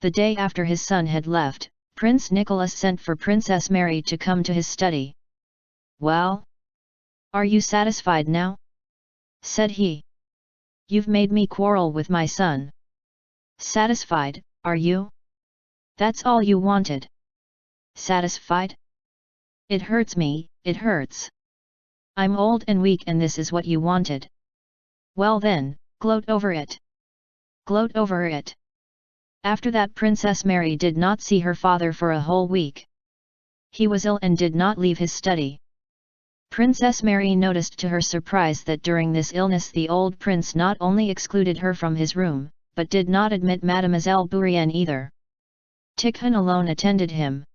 The day after his son had left, Prince Nicholas sent for Princess Mary to come to his study. "Well? Are you satisfied now?" said he. "You've made me quarrel with my son. Satisfied, are you? That's all you wanted? Satisfied? It hurts me, it hurts. I'm old and weak and this is what you wanted. Well then, gloat over it. Gloat over it." After that Princess Mary did not see her father for a whole week. He was ill and did not leave his study. Princess Mary noticed to her surprise that during this illness the old prince not only excluded her from his room, but did not admit Mademoiselle Bourienne either. Tikhon alone attended him.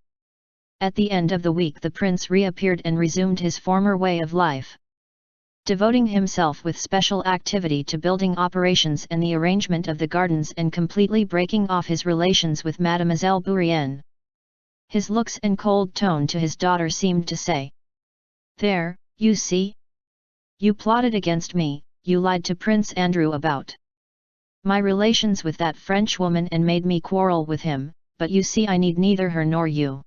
At the end of the week the prince reappeared and resumed his former way of life, devoting himself with special activity to building operations and the arrangement of the gardens and completely breaking off his relations with Mademoiselle Bourienne. His looks and cold tone to his daughter seemed to say, "There, you see? You plotted against me, you lied to Prince Andrew about my relations with that French woman and made me quarrel with him, but you see I need neither her nor you."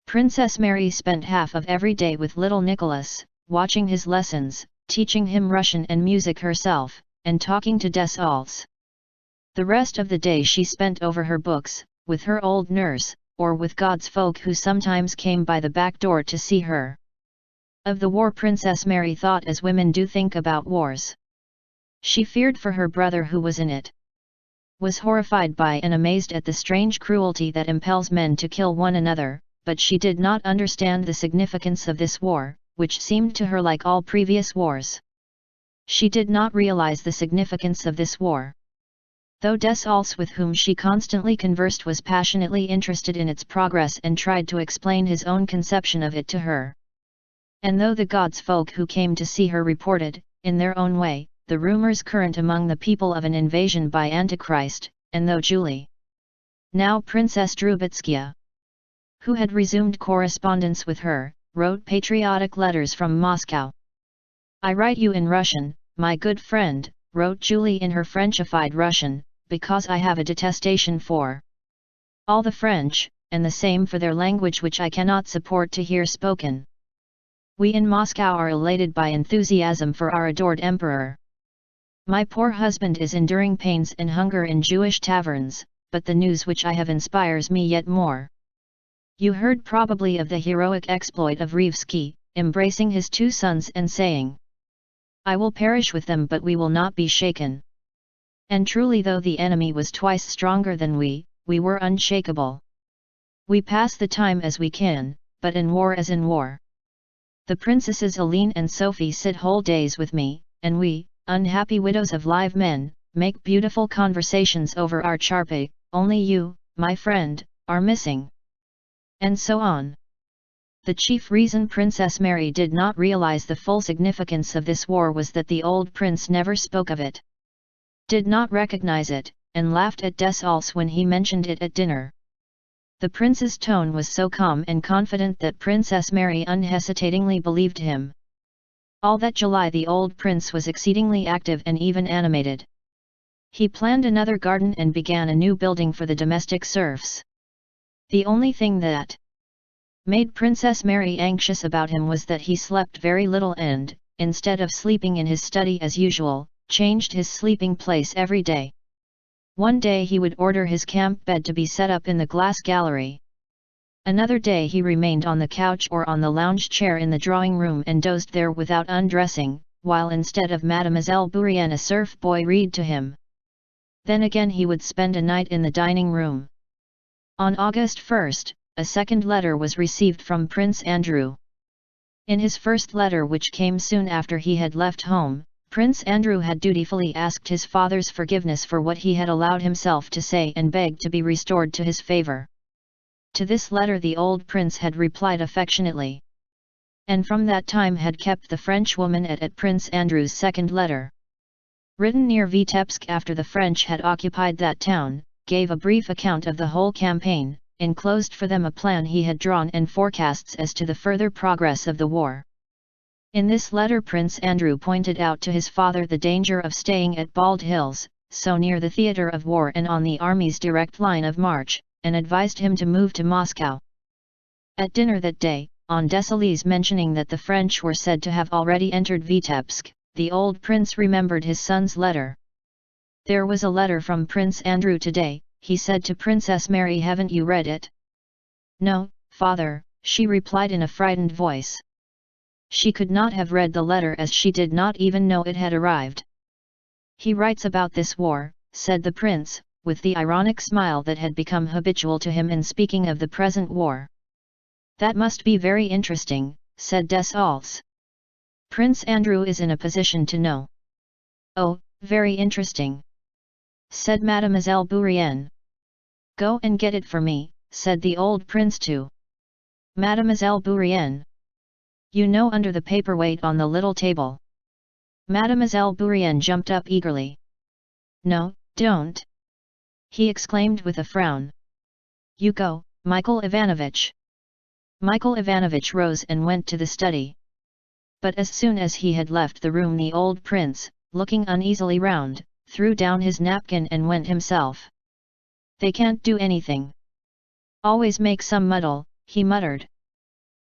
Princess Mary spent half of every day with little Nicholas, watching his lessons, teaching him Russian and music herself, and talking to des Alts. The rest of the day she spent over her books, with her old nurse, or with God's folk who sometimes came by the back door to see her. Of the war Princess Mary thought as women do think about wars. She feared for her brother who was in it, was horrified by and amazed at the strange cruelty that impels men to kill one another, but she did not understand the significance of this war, which seemed to her like all previous wars. She did not realize the significance of this war. Though des Alts with whom she constantly conversed was passionately interested in its progress and tried to explain his own conception of it to her. And though the God's folk who came to see her reported, in their own way, the rumors current among the people of an invasion by Antichrist, and though Julie, now Princess Drubetskaya, who had resumed correspondence with her, wrote patriotic letters from Moscow. "I write you in Russian, my good friend," wrote Julie in her Frenchified Russian, "because I have a detestation for all the French, and the same for their language which I cannot support to hear spoken. We in Moscow are elated by enthusiasm for our adored emperor. My poor husband is enduring pains and hunger in Jewish taverns, but the news which I have inspires me yet more. You heard probably of the heroic exploit of Revsky, embracing his 2 sons and saying, 'I will perish with them but we will not be shaken.' And truly though the enemy was twice stronger than we were unshakable. We pass the time as we can, but in war as in war. The princesses Aline and Sophie sit whole days with me, and we, unhappy widows of live men, make beautiful conversations over our charpe, only you, my friend, are missing." And so on. The chief reason Princess Mary did not realize the full significance of this war was that the old prince never spoke of it, did not recognize it, and laughed at des Alts when he mentioned it at dinner. The prince's tone was so calm and confident that Princess Mary unhesitatingly believed him. All that July the old prince was exceedingly active and even animated. He planned another garden and began a new building for the domestic serfs. The only thing that made Princess Mary anxious about him was that he slept very little and, instead of sleeping in his study as usual, changed his sleeping place every day. One day he would order his camp bed to be set up in the glass gallery. Another day he remained on the couch or on the lounge chair in the drawing room and dozed there without undressing, while instead of Mademoiselle Bourienne a serf boy read to him. Then again he would spend a night in the dining room. On August 1, a second letter was received from Prince Andrew. In his first letter, which came soon after he had left home, Prince Andrew had dutifully asked his father's forgiveness for what he had allowed himself to say and begged to be restored to his favor. To this letter the old prince had replied affectionately, and from that time had kept the French woman at Prince Andrew's second letter. Written near Vitebsk after the French had occupied that town, gave a brief account of the whole campaign, enclosed for them a plan he had drawn and forecasts as to the further progress of the war. In this letter Prince Andrew pointed out to his father the danger of staying at Bald Hills, so near the theatre of war and on the army's direct line of march, and advised him to move to Moscow. At dinner that day, on Desailly's mentioning that the French were said to have already entered Vitebsk, the old prince remembered his son's letter. "There was a letter from Prince Andrew today," he said to Princess Mary. "Haven't you read it?" "No, father," she replied in a frightened voice. She could not have read the letter as she did not even know it had arrived. "He writes about this war," said the prince, with the ironic smile that had become habitual to him in speaking of the present war. "That must be very interesting," said Desailles. "Prince Andrew is in a position to know." "Oh, very interesting," said Mademoiselle Bourienne. "Go and get it for me," said the old prince to Mademoiselle Bourienne. "You know, under the paperweight on the little table." Mademoiselle Bourienne jumped up eagerly. "No, don't!" he exclaimed with a frown. "You go, Michael Ivanovich." Michael Ivanovich rose and went to the study. But as soon as he had left the room, the old prince, looking uneasily round, threw down his napkin and went himself. "They can't do anything. Always make some muddle," he muttered.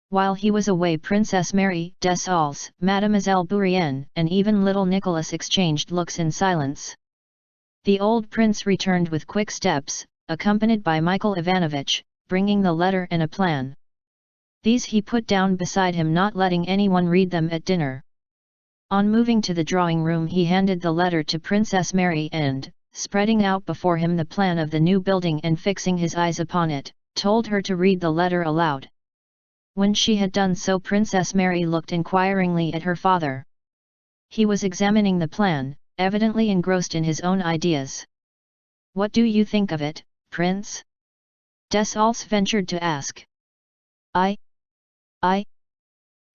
While he was away, Princess Mary, Desailles, Mademoiselle Bourienne, and even little Nicholas exchanged looks in silence. The old prince returned with quick steps, accompanied by Michael Ivanovich, bringing the letter and a plan. These he put down beside him, not letting anyone read them at dinner. On moving to the drawing room, he handed the letter to Princess Mary and, spreading out before him the plan of the new building and fixing his eyes upon it, told her to read the letter aloud. When she had done so, Princess Mary looked inquiringly at her father. He was examining the plan, evidently engrossed in his own ideas. "What do you think of it, Prince?" Desailles ventured to ask. I,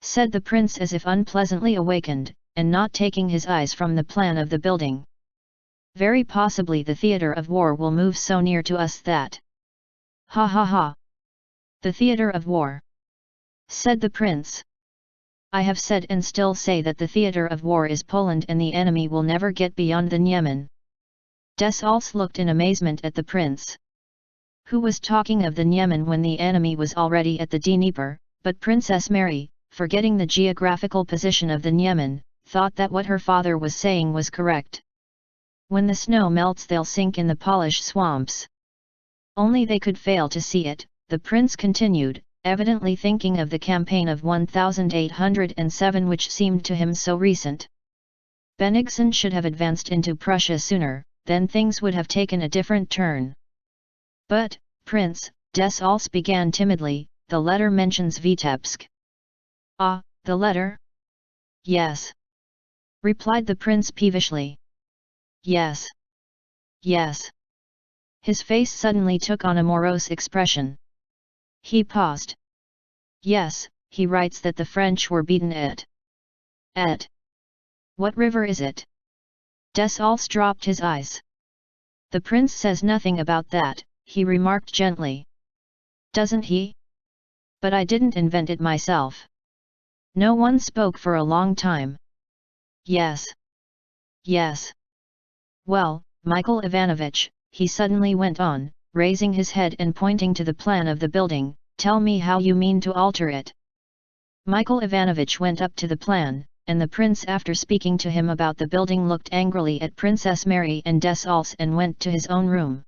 said the prince as if unpleasantly awakened, and not taking his eyes from the plan of the building. "Very possibly the theatre of war will move so near to us that—" "Ha ha ha! The theatre of war!" said the prince. "I have said and still say that the theatre of war is Poland, and the enemy will never get beyond the Niemen." Desailles looked in amazement at the prince. Who was talking of the Niemen when the enemy was already at the Dnieper? But Princess Mary, forgetting the geographical position of the Niemen, thought that what her father was saying was correct. "When the snow melts they'll sink in the Polish swamps." Only they could fail to see it, the prince continued, evidently thinking of the campaign of 1807, which seemed to him so recent. "Bennigsen should have advanced into Prussia sooner, then things would have taken a different turn." "But, Prince," Desailles began timidly, "the letter mentions Vitebsk." "Ah, the letter?" "Yes," replied the prince peevishly. "Yes. Yes." His face suddenly took on a morose expression. He paused. "Yes, he writes that the French were beaten at what river is it?" Desailles dropped his eyes. "The prince says nothing about that," he remarked gently. "Doesn't he? But I didn't invent it myself." No one spoke for a long time. "Yes. Yes. Well, Michael Ivanovich," he suddenly went on, raising his head and pointing to the plan of the building, "tell me how you mean to alter it." Michael Ivanovich went up to the plan, and the prince, after speaking to him about the building, looked angrily at Princess Mary and Desailles and went to his own room.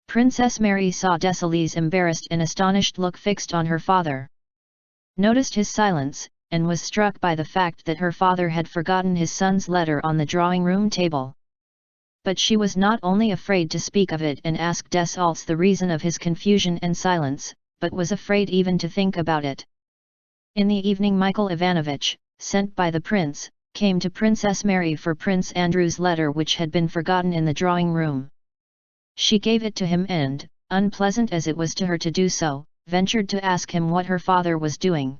Princess Mary saw Desailles' embarrassed and astonished look fixed on her father, noticed his silence, and was struck by the fact that her father had forgotten his son's letter on the drawing-room table. But she was not only afraid to speak of it and ask Desailles the reason of his confusion and silence, but was afraid even to think about it. In the evening, Michael Ivanovich, sent by the prince, came to Princess Mary for Prince Andrew's letter, which had been forgotten in the drawing-room. She gave it to him and, unpleasant as it was to her to do so, ventured to ask him what her father was doing.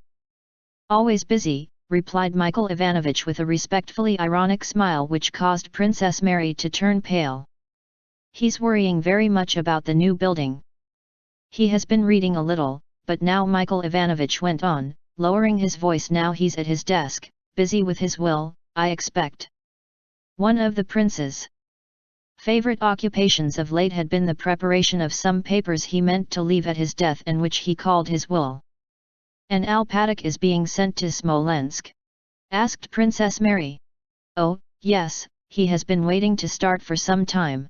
"Always busy," replied Michael Ivanovich with a respectfully ironic smile which caused Princess Mary to turn pale. "He's worrying very much about the new building. He has been reading a little, but now," Michael Ivanovich went on, lowering his voice, "now he's at his desk, busy with his will, I expect." One of the prince's favorite occupations of late had been the preparation of some papers he meant to leave at his death and which he called his will. "An alpatic is being sent to Smolensk?" asked Princess Mary. "Oh, yes, he has been waiting to start for some time.